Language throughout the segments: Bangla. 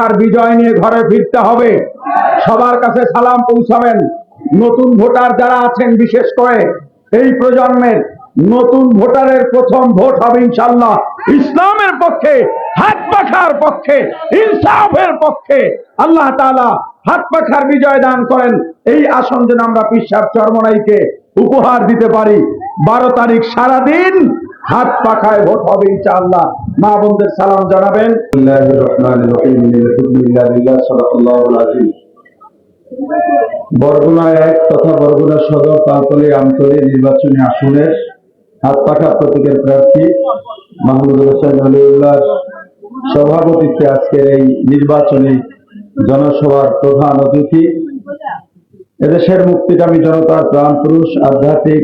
আর বিজয় নিয়ে ঘরে ফিরতে হবে। সবার কাছে সালাম পৌঁছাবেন। নতুন ভোটার যারা আছেন, বিশেষ করে এই প্রজন্মের নতুন ভোটারের প্রথম ভোট হবে ইনশাআল্লাহ ইসলামের পক্ষে, হাত পাখার পক্ষে, ইনসাফের পক্ষে। আল্লাহ তাআলা হাত পাখার বিজয় দান করেন। এই আসন যেন আমরা পীর সাহেব চরমনাইকে উপহার দিতে পারি। 12 তারিখ সারাদিন হাত পাখায় ভোট হবে ইনশাআল্লাহ। মা বোনদের সালাম জানাবেন। বরগুনা 1 তথা বরগুনা সদর তালতলী আমতলী নির্বাচনী আসনের হাত পাখা প্রতীকের প্রার্থী মাহমুদুল হোসেন হলিউল্লাহর সভাপতিত্বে আজকের এই নির্বাচনী জনসভার প্রধান অতিথি, এদেশের মুক্তিকামী জনতার প্রাণ পুরুষ, আধ্যাত্মিক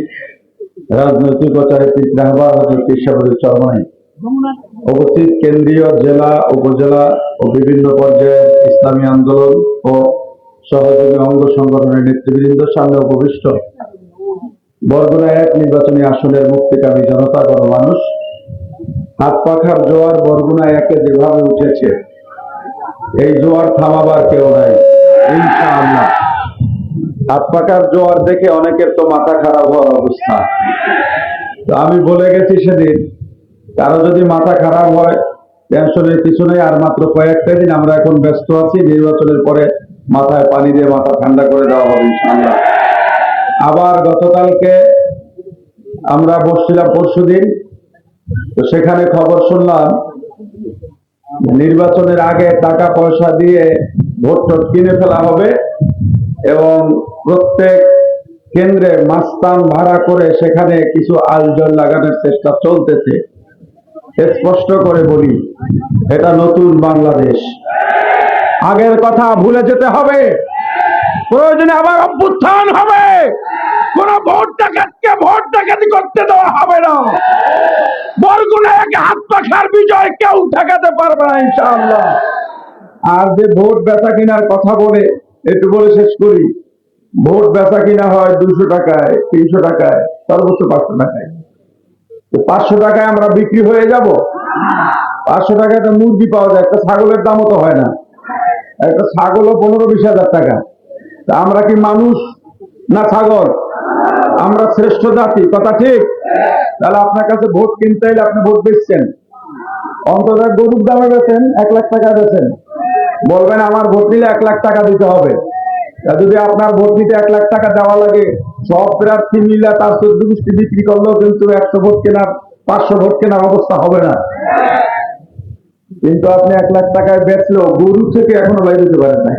রাজনৈতিক ও চারিত্রিক রাহবার হযরত পীর সাহেব চরমনাই, উপস্থিত কেন্দ্রীয়, জেলা, উপজেলা ও বিভিন্ন পর্যায়ের ইসলামী আন্দোলন ও সহযোগী অঙ্গ সংগঠনের নেতৃবৃন্দ, সামনে উপবিষ্ট বরগুনা 1 নির্বাচনী আসনের মুক্তিকামী জনতা, গণমানুষ, হাত পাখার জোয়ার বরগুনা 1-এ যেভাবে উঠেছে, এই জোয়ার থামাবার কেউ নাই ইনশাআল্লাহ। হাত পাখার জোয়ার দেখে অনেকের তো মাথা খারাপ হওয়ার অবস্থা। তো আমি বলে গেছি সেদিন, কারো যদি মাথা খারাপ হয় টেনশনের কিছু নেই, আর মাত্র কয়েকটা দিন আমরা এখন ব্যস্ত আছি। নির্বাচনের পরে মাথায় পানি দিয়ে মাথা ঠান্ডা করে দেওয়া হবে ইনশাআল্লাহ। আবার গতকালকে আমরা বসছিলাম, পরশুদিন, তো সেখানে খবর শুনলাম নির্বাচনের আগে টাকা পয়সা দিয়ে ভোট টোট কিনে ফেলা হবে এবং প্রত্যেক কেন্দ্রে মাস্তান ভাড়া করে সেখানে কিছু আয়োজন লাগানোর চেষ্টা চলতেছে। স্পষ্ট করে বলি, এটা নতুন বাংলাদেশ। আগের কথা ভুলে যেতে হবে। প্রয়োজনে আবার অভ্যুত্থান হবে। কোন ভোট ডাকাতকে ভোট ডাকাতি করতে দেওয়া হবে না। বরগুনা 1 হাত পাখার বিজয় কেউ ঠেকাতে পারবে না ইনশাআল্লাহ। আর যে ভোট বেচা কিনার কথা বলে, একটু বলে শেষ করি। ভোট বেচা কিনা হয় 200 টাকায়, 300 টাকায়, সর্বোচ্চ 500 টাকায়। 500 টাকায় আমরা বিক্রি হয়ে যাব? 500 টাকায় একটা মুরগি পাওয়া যায়, একটা ছাগলের দামও তো হয় না। একটা ছাগলও 15-20 হাজার টাকা। তা আমরা কি মানুষ না ছাগল? আমরা শ্রেষ্ঠ জাতি, কথা ঠিক? তাহলে আপনার কাছে ভোট কিনতে হলে আপনি ভোট বেচছেন, অন্তত গরুর দামে বেচেন, 1 লাখ টাকা বেচেন, বলবেন আমার ভোট নিলে 1 লাখ টাকা দিতে হবে। যদি আপনার ভোট নিতে 1 লাখ টাকা দেওয়া লাগে, সব প্রার্থী মিলে তার 14 গোষ্ঠী বিক্রি করলেও কিন্তু 100 ভোট কেনার, 500 ভোট কেনার অবস্থা হবে না। কিন্তু আপনি 1 লাখ টাকায় বেচলেও গরু থেকে এখনো বাইরে দিতে পারেন না।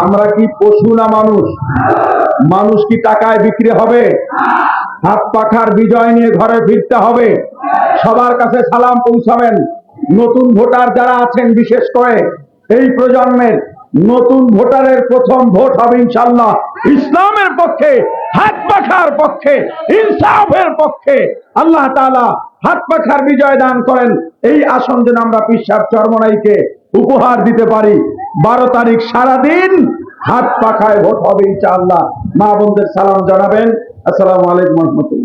আমরা কি পশু না মানুষ? মানুষ কি টাকায় বিক্রি হবে? হাত পাখার বিজয় নিয়ে ঘরে ফিরতে হবে। সবার কাছে সালাম পৌঁছাবেন। নতুন ভোটার যারা আছেন, বিশেষ করে এই প্রজন্মের নতুন ভোটারের প্রথম ভোট হবে ইনশাআল্লাহ ইসলামের পক্ষে, হাত পাখার পক্ষে, ইনসাফের পক্ষে। আল্লাহ তাআলা হাত পাখার বিজয় দান করেন। এই আসন যেন আমরা পীর সাহেব চরমনাইকে উপহার দিতে পারি। 12 তারিখ সারাদিন হাত পাখায় ভোট হবে ইনশাআল্লাহ। মা বোনদের সালাম জানাবেন। আসসালামু আলাইকুম ওয়া রাহমাতুল্লাহ।